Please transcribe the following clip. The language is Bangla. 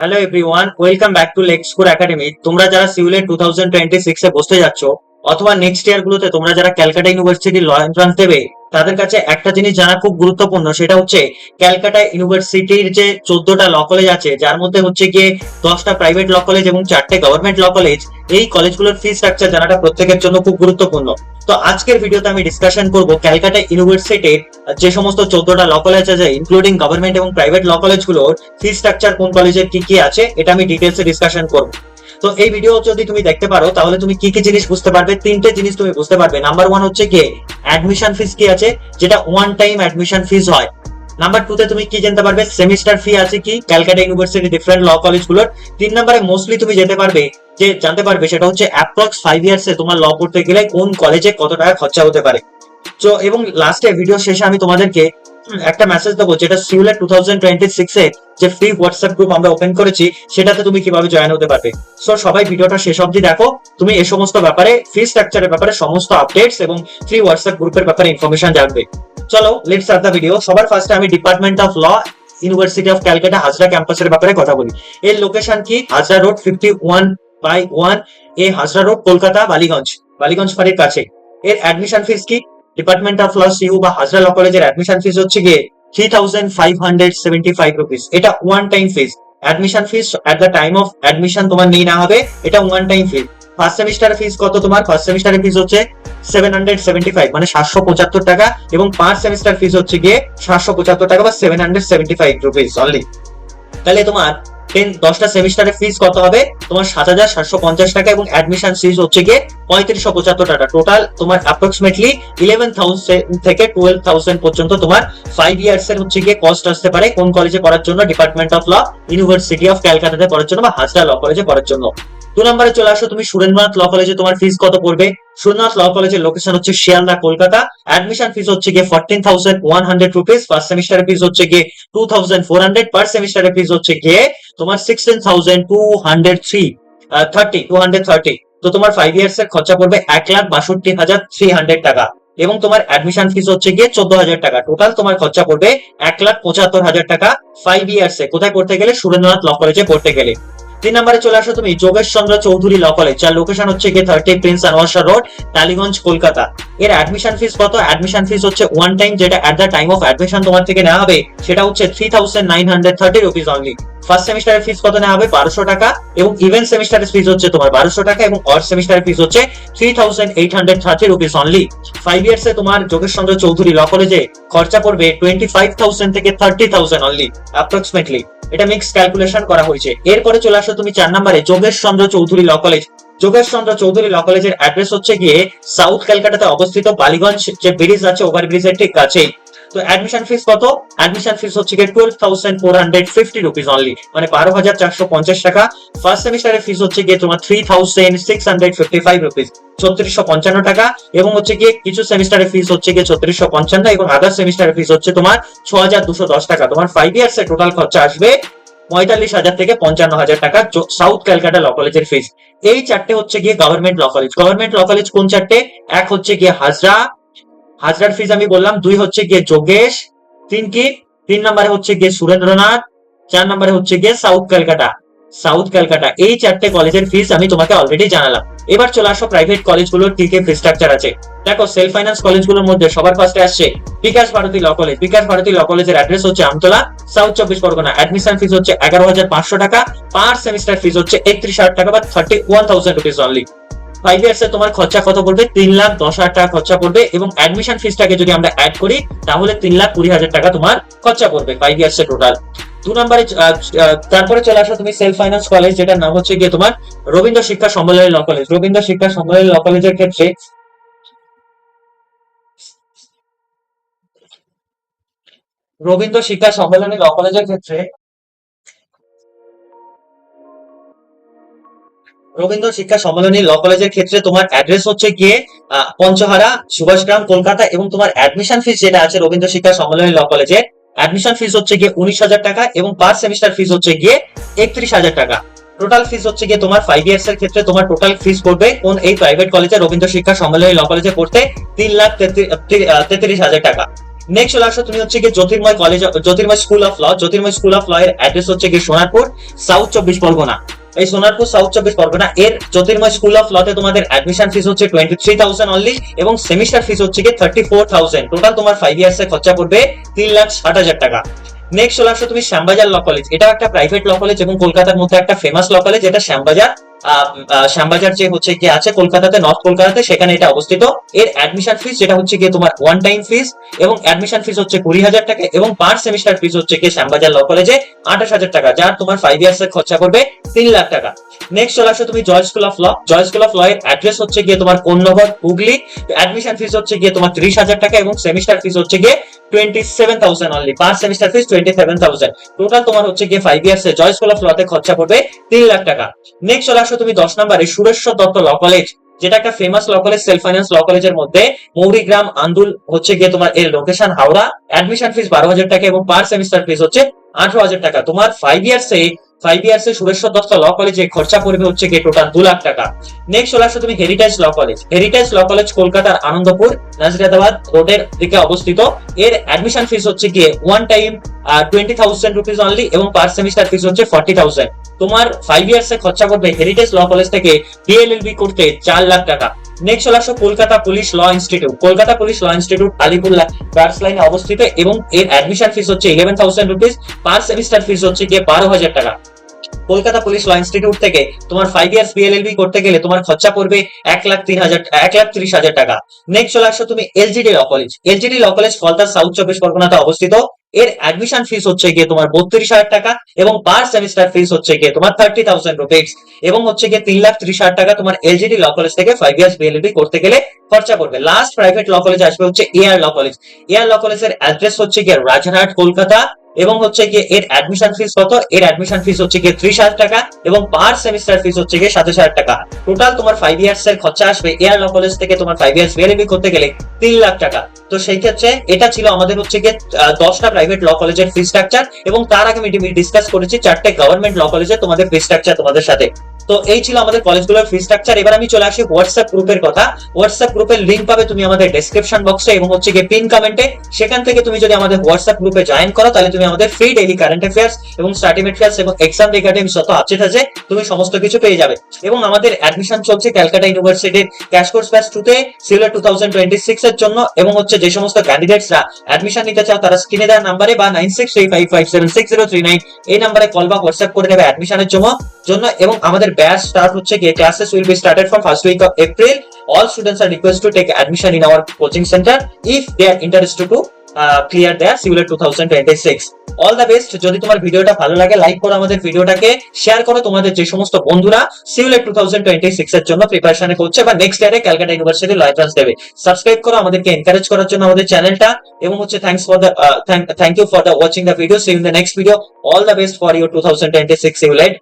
Hello everyone, welcome back to Lexcur academy. তোমরা যারা সিভিলের 2026 এ বসতে যাচ্ছ অথবা নেক্সট ইয়ার গুলোতে তোমরা যারা ক্যালকাটা ইউনিভার্সিটির ল এন্ট্রান্স দেবে, তাদের কাছে একটা জিনিস জানা খুব গুরুত্বপূর্ণ। সেটা হচ্ছে ক্যালকাটা ইউনিভার্সিটির যে 14টা ল কলেজ আছে, যার মধ্যে হচ্ছে গিয়ে 10টা প্রাইভেট ল কলেজ এবং 4টে গভর্নমেন্ট ল কলেজ, এই কলেজগুলোর ফি স্ট্রাকচার জানাটা প্রত্যেকের জন্য খুব গুরুত্বপূর্ণ। তো আজকের ভিডিওতে আমি ডিসকাশন করব ক্যালকাটা ইউনিভার্সিটির যে সমস্ত 14টা ল কলেজ আছে, ইনক্লুডিং গভর্নমেন্ট এবং প্রাইভেট ল কলেজগুলোর ফি স্ট্রাকচার কোন কলেজের কি কি আছে, এটা আমি ডিটেলসে ডিসকাশন করব। তো এই ভিডিও যদি তুমি দেখতে পারো তাহলে তুমি কি কি জিনিস বুঝতে পারবে। তিনটে জিনিস তুমি বুঝতে পারবে। নাম্বার 1 হচ্ছে কি অ্যাডমিশন ফিস কি আছে, যেটা ওয়ান টাইম অ্যাডমিশন ফিস হয়। নাম্বার 2 তে তুমি কি জানতে পারবে, সেমিস্টার ফি আছে কি ক্যালকাটা ইউনিভার্সিটি ডিফারেন্ট ল কলেজগুলোর। 3 নম্বরে মোস্টলি তুমি জানতে পারবে সেটা হচ্ছে অ্যাপ্রক্স 5 ইয়ার্স এ তোমার ল পড়তে গেলে কোন কলেজে কত টাকা খরচা হতে পারে। তো এবং লাস্টে ভিডিও শেষে আমি তোমাদেরকে একটা মেসেজ দেবো, যেটা সিউলের 2026 এ যে ফ্রি হোয়াটসঅ্যাপ গ্রুপ আমরা ওপেন করেছি, সেটাতে তুমি কিভাবে জয়েন হতে পারবে। সো সবাই ভিডিওটা শেষ অবধি দেখো, তুমি এই সমস্ত ব্যাপারে, ফি স্ট্রাকচারের ব্যাপারে সমস্ত আপডেটস এবং ফ্রি হোয়াটসঅ্যাপ গ্রুপের ব্যাপারে ইনফরমেশন জানবে। চলো লেটস স্টার্ট দ্য ভিডিও। সবার ফার্স্টে আমি department of law university of Calcutta Hazra ক্যাম্পাসের ব্যাপারে কথা বলি। এর লোকেশন কি, হাজরা রোড 51/1 এ, হাজরা রোড, কলকাতা, বালিগঞ্জ ফাঁড়ির কাছে। এর অ্যাডমিশন ফিস কি, ডিপার্টমেন্ট অফ ল সিইউ বা হাজরা ল কলেজের অ্যাডমিশন ফিস হচ্ছে গিয়ে 3575 রুপিস। এটা one time fees. Admission fees at the time of admission তোমার নেই না হবে, এটা ওয়ান টাইম ফিস। ফার্স্ট সেমিস্টারের ফিস কত তোমার, ফার্স্ট সেমিস্টারের ফিস হচ্ছে 775 মানে 775 টাকা, এবং পার সেমিস্টার ফিস হচ্ছে গিয়ে 775 টাকা বা 775 রুপিস অনলি। তাহলে তোমার 10টা সেমিস্টারের ফিস কত হবে, তোমার 7750 টাকা, এবং অ্যাডমিশন ফিস হচ্ছে গিয়ে 3575 টাকা। টোটাল তোমার অ্যাপ্রক্সিমেটলি 11,000 থেকে 12,000 পর্যন্ত তোমার 5 ইয়ার্স এর হচ্ছে গিয়ে কস্ট আসতে পারে কোন কলেজে পড়ার জন্য, department of law university of ক্যালকাটাতে পড়ার জন্য বা হাজরা ল কলেজে পড়ার জন্য। 2 নম্বরে চলে আসো তুমি সুরেন্দ্রনাথ ল কলেজে, তোমার ফিস কত পড়বে। সুরেন্দ্রনাথ ল কলেজের লোকেশন হচ্ছে শিয়ালদা, কলকাতা। অ্যাডমিশন ফিস হচ্ছে গিয়ে 14,100 রুপিস। ফার্স্ট সেমিস্টারের ফিস হচ্ছে গিয়ে 2,400। পার সেমিস্টারের ফিস হচ্ছে গিয়ে তোমার 16,230। তো তোমার 5 ইয়ার্স এর খরচা পড়বে 1,62,300 টাকা, এবং তোমার অ্যাডমিশন ফিস হচ্ছে গিয়ে 14,000 টাকা। টোটাল তোমার খরচা পড়বে 1,75,000 টাকা 5 ইয়ার্স এ। কোথায় পড়তে গেলে, সুরেন্দ্রনাথ ল কলেজে পড়তে গেলে। 3 নম্বরে চলে আসো তুমি যোগেশ চন্দ্র চৌধুরী ল কলেজ, যার লোকেশন হচ্ছে গিয়ে 30 প্রিন্স আনোয়ার শাহ রোড, টালিগঞ্জ, কলকাতা। এর অ্যাডমিশন ফিস কত, অ্যাডমিশন ফিস হচ্ছে ওয়ান টাইম, যেটা এট দ্য টাইম অফ অ্যাডমিশন তোমার থেকে নেওয়া হবে, সেটা হচ্ছে 3,930 রুপিস অনলি। ফার্স্ট সেমিস্টারের ফিস কত নেওয়া হবে, 1200 টাকা, এবং ইভেন্ট সেমিস্টারের ফিস হচ্ছে তোমার 1200 টাকা, এবং অড সেমিস্টারের ফিস হচ্ছে 3,830 রুপিস অনলি। 5 ইয়ার্স এ তোমার যোগেশ চন্দ্র চৌধুরী ল কলেজে খরচা পড়বে 25,000 থেকে 30,000 অনলি অ্যাপ্রক্সিমেটলি। এটা মিক্স ক্যালকুলেশন করা হয়েছে। এরপরে চলে আসো তুমি 4 নম্বরে যোগেশ চন্দ্র চৌধুরী ল কলেজ। যোগেশ চন্দ্র চৌধুরী ল কলেজের অ্যাড্রেস হচ্ছে গিয়ে সাউথ ক্যালকাটাতে অবস্থিত, বালিগঞ্জ যে ব্রিজ আছে, ওভার ব্রিজের ঠিক কাছেই। তো অ্যাডমিশন ফিস কত, অ্যাডমিশন ফিস হচ্ছে গিয়ে 12,450 রুপিস অনলি, মানে 12,450 টাকা। ফার্স্ট সেমিস্টারের ফিস হচ্ছে গিয়ে তোমার 3,655 রুপিস, 3655 টাকা, এবং হচ্ছে গিয়ে কিছু সেমিস্টারের ফিস হচ্ছে গিয়ে 3655, এবং আদার সেমিস্টারের ফিস হচ্ছে তোমার 6,210 টাকা। তোমার 5 ইয়ার্স এর টোটাল খরচা আসবে 45,000 থেকে 55,000 টাকা সাউথ ক্যালকাটা ল কলেজের ফিস। এই চারটে হচ্ছে গিয়ে government law college. Government law college কোন চারটে, এক হচ্ছে গিয়ে হাজরার ফিস আমি বললাম, 2 হচ্ছে গিয়ে যোগেশ, 3 নম্বরে হচ্ছে গিয়ে সুরেন্দ্রনাথ, 4 নম্বরে হচ্ছে গিয়ে সাউথ ক্যালকাটা। এই চারটে কলেজের ফিস আমি তোমাকে অলরেডি জানালাম। এবার চলে আসো প্রাইভেট কলেজগুলোর কি কি ফি স্ট্রাকচার আছে। দেখো, সেলফ ফাইন্যান্স কলেজগুলোর মধ্যে সবার ফার্স্টে আসছে Bikash Bharati law college. Bikash Bharati law কলেজের অ্যাড্রেস হচ্ছে Amtala, south 24 Pargana. Admission fees হচ্ছে 11,500 টাকা, পার সেমিস্টার ফিস হচ্ছে 31,000 টাকা বা 31,000 রুপিস অনলি। 5 ইয়ার্স এ তোমার খরচা কত পড়বে, 3,10,000 টাকা খরচা পড়বে, এবং অ্যাডমিশন ফিসটাকে যদি আমরা অ্যাড করি তাহলে 3,20,000 টাকা তোমার খরচা পড়বে 5 ইয়ার্স এ টোটাল। 2 নম্বরে তারপরে চলে আসো তুমি সেলফ ফাইন্যান্স কলেজ, যেটার নাম হচ্ছে গিয়ে তোমার রবীন্দ্র শিক্ষা সম্মেলনী ল কলেজ। রবীন্দ্র শিক্ষা সম্মেলনী ল কলেজের ক্ষেত্রে রবীন্দ্র শিক্ষা সম্মেলনী ল কলেজের ক্ষেত্রে রবীন্দ্র শিক্ষা সম্মেলনী ল কলেজের ক্ষেত্রে তোমার অ্যাড্রেস হচ্ছে গিয়ে পঞ্চহারা, সুভাষগ্রাম, কলকাতা, এবং তোমার অ্যাডমিশন ফিস যেটা আছে রবীন্দ্র শিক্ষা সম্মেলনী ল কলেজে, অ্যাডমিশন ফিস হচ্ছে গিয়ে 19,000 টাকা, এবং পার সেমিস্টার ফিস হচ্ছে গিয়ে 31,000 টাকা। টোটাল ফিস হচ্ছে গিয়ে তোমার 5 ইয়ার্স এর ক্ষেত্রে তোমার টোটাল ফিস পড়বে কোন এই প্রাইভেট কলেজে, রবীন্দ্র শিক্ষা সম্মেলনী ল কলেজে পড়তে 3,33,000 টাকা। নেক্সট চলে আসো তুমি হচ্ছে গিয়ে Jyotirmoy college, Jyotirmoy school of law. Jyotirmoy school of law এর অ্যাড্রেস হচ্ছে গিয়ে সোনারপুর, সাউথ 24 পরগনা। এই সোনারপুর সাউথ 24 পরগনা এর জ্যোতির্ময় স্কুল অফ লতে তোমাদের অ্যাডমিশন ফিস হচ্ছে 23,000 অনলি, এবং সেমিস্টার ফিস হচ্ছে গিয়ে 34,000। টোটাল তোমার 5 ইয়ার্স এর খরচা পড়বে 3,60,000 টাকা। নেক্সট চলে আসো তুমি শ্যামবাজার ল কলেজ। এটা একটা প্রাইভেট ল কলেজ এবং কলকাতার মধ্যে একটা ফেমাস ল কলেজ। এটা শ্যামবাজার, শ্যামবাজার যে হচ্ছে গিয়ে আছে কলকাতাতে, নর্থ কলকাতাতে, সেখানে এটা অবস্থিত। এর অ্যাডমিশন ফিস যেটা হচ্ছে গিয়ে তোমার ওয়ান টাইম ফিস, এবং অ্যাডমিশন ফিস হচ্ছে 20,000 টাকা, এবং পার সেমিস্টার ফিস হচ্ছে গিয়ে শ্যামবাজার ল কলেজে 28,000 টাকা, যার তোমার 5 ইয়ার্স এর খরচা করবে 3 লাখ টাকা। নেক্সট চলে আসো তুমি Joy school of law. Joy school of law এর অ্যাড্রেস হচ্ছে গিয়ে তোমার কোন্নগর, হুগলি। অ্যাডমিশন ফিস হচ্ছে গিয়ে তোমার 30,000 টাকা, এবং সেমিস্টার ফিস হচ্ছে গিয়ে 27,000 only. Per semester fees 27,000। Total তোমার হচ্ছে গিয়ে 5 ইয়ার্স এ জয় স্কুল অফ লতে খরচা পড়বে 3 লাখ টাকা। নেক্সট চলে আসো তুমি 10 নম্বরে সুরেশ্বর দত্ত ল কলেজ, যেটা একটা famous law college, self finance law কলেজের মধ্যে। মৌরিগ্রাম, আন্দুল হচ্ছে গিয়ে তোমার এর লোকেশন হাওড়া। অ্যাডমিশন ফিস 12,000 টাকা, এবং পার সেমিস্টার ফিস হচ্ছে 18,000 টাকা। তোমার 5 ইয়ার্স এ সুরেশ্বর দত্ত ল কলেজে খরচা পড়বে হচ্ছে গিয়ে টোটাল 2 লাখ টাকা। নেক্সট চলে আসো তুমি heritage law college. Heritage law college কলকাতার আনন্দপুর নাজিরাবাদ রোডের দিকে অবস্থিত। এর অ্যাডমিশন ফিস হচ্ছে গিয়ে ওয়ান টাইম 20,000 রুপিস অনলি, এবং পার সেমিস্টার ফিস হচ্ছে 40,000। তোমার 5 ইয়ার্স এ খরচা পড়বে হেরিটেজ ল কলেজ থেকে ডিএলএলবি করতে 4 লাখ টাকা। নেক্সট চলে আসো কলকাতা পুলিশ ল ইনস্টিটিউট। কলকাতা পুলিশ ল ইনস্টিটিউট আলিপুর গার্লস লাইনে অবস্থিত, এবং এর অ্যাডমিশন ফিস হচ্ছে 11,000 রুপিস। পার সেমিস্টার ফিস হচ্ছে গিয়ে 12,000 টাকা। কলকাতা পুলিশ ল ইনস্টিটিউট থেকে তোমার 5 ইয়ার্স বিএলএলবি করতে গেলে তোমার খরচা পড়বে 1,30,000 টাকা। নেক্সট চলে আসো তুমি LGD law college. LGD law college ফলতার সাউথ 24 পরগনাতে অবস্থিত। এর অ্যাডমিশন ফিস হচ্ছে গিয়ে তোমার 32,000 টাকা, এবং পার সেমিস্টার ফিস হচ্ছে গিয়ে তোমার 30,000 রুপিস, এবং হচ্ছে গিয়ে 3,30,000 টাকা তোমার এলজিডি ল কলেজ থেকে 5 ইয়ার্স বিএলএলবি করতে গেলে খরচা পড়বে। লাস্ট প্রাইভেট ল কলেজ আসবে হচ্ছে এআর ল কলেজ। এআর ল কলেজের অ্যাড্রেস হচ্ছে গিয়ে রাজারহাট, কলকাতা, এবং হচ্ছে গিয়ে এর অ্যাডমিশন ফিস কত? এর অ্যাডমিশন ফিস হচ্ছে গিয়ে 30,000 টাকা, এবং পার সেমিস্টার ফিস হচ্ছে গিয়ে 27,000 টাকা। টোটাল তোমার 5 ইয়ার্স এর খরচা আসবে এআর ল কলেজ থেকে তোমার 5 ইয়ার্স বিএলএলবি করতে গেলে 3 লাখ টাকা। তো সেই ক্ষেত্রে এটা ছিল আমাদের হচ্ছে গিয়ে 10টা প্রাইভেট ল কলেজের ফি স্ট্রাকচার, এবং তার আগে আমি ডিসকাস করেছি 4টে গভর্নমেন্ট ল কলেজের তোমাদের ফি স্ট্রাকচার তোমাদের সাথে। তো এই ছিল আমাদের কলেজগুলোর ফি স্ট্রাকচার। এবার আমি চলে আসি হোয়াটসঅ্যাপ গ্রুপের কথা। হোয়াটসঅ্যাপ গ্রুপের লিংক পাবে তুমি আমাদের ডেসক্রিপশন বক্সে, এবং হচ্ছে গিয়ে পিন কমেন্টে। সেখান থেকে তুমি যদি আমাদের হোয়াটসঅ্যাপ গ্রুপে জয়েন করো, তাহলে তুমি আমাদের ফ্রি ডেইলি কারেন্ট অ্যাফেয়ার্স এবং স্টাডি মেটেরিয়ালস এবং এক্সাম রিগার্ডিং যত আপডেট আছে তুমি সমস্ত কিছু পেয়ে যাবে। এবং আমাদের অ্যাডমিশন চলছে ক্যালকাটা ইউনিভার্সিটির ক্যাশ কোর্স ব্যাচ 2 তে সিউলেট 2026 এর জন্য। এবং হচ্ছে যে সমস্ত ক্যান্ডিডেটসরা অ্যাডমিশন নিতে চাও, তারা স্ক্রিনে দেওয়া নাম্বারে বা 9635576039 এই নাম্বারে কল বা হোয়াটসঅ্যাপ করে নেবে অ্যাডমিশনের জন্য। এবং আমাদের ব্যাচ স্টার্ট হচ্ছে গিয়ে classes will be started from first week of April. All students are requested to take admission in our coaching center if they are interested to clear their CULET 2026. All the best. যদি তোমার ভিডিওটা ভালো লাগে, লাইক করো আমাদের ভিডিওটাকে, শেয়ার করো তোমাদের যে সমস্ত বন্ধুরা CULET 2026 এর জন্য প্রিপারেশন করছে বা নেক্সট ইয়ারে ক্যালকাটা ইউনিভার্সিটি ল এন্ট্রান্স দেবে। সাবস্ক্রাইব করো আমাদেরকে এনকারেজ করার জন্য আমাদের চ্যানেলটা, এবং হচ্ছে thank you for the watching the video. See you in the next video. All the best for your 2026 CULET।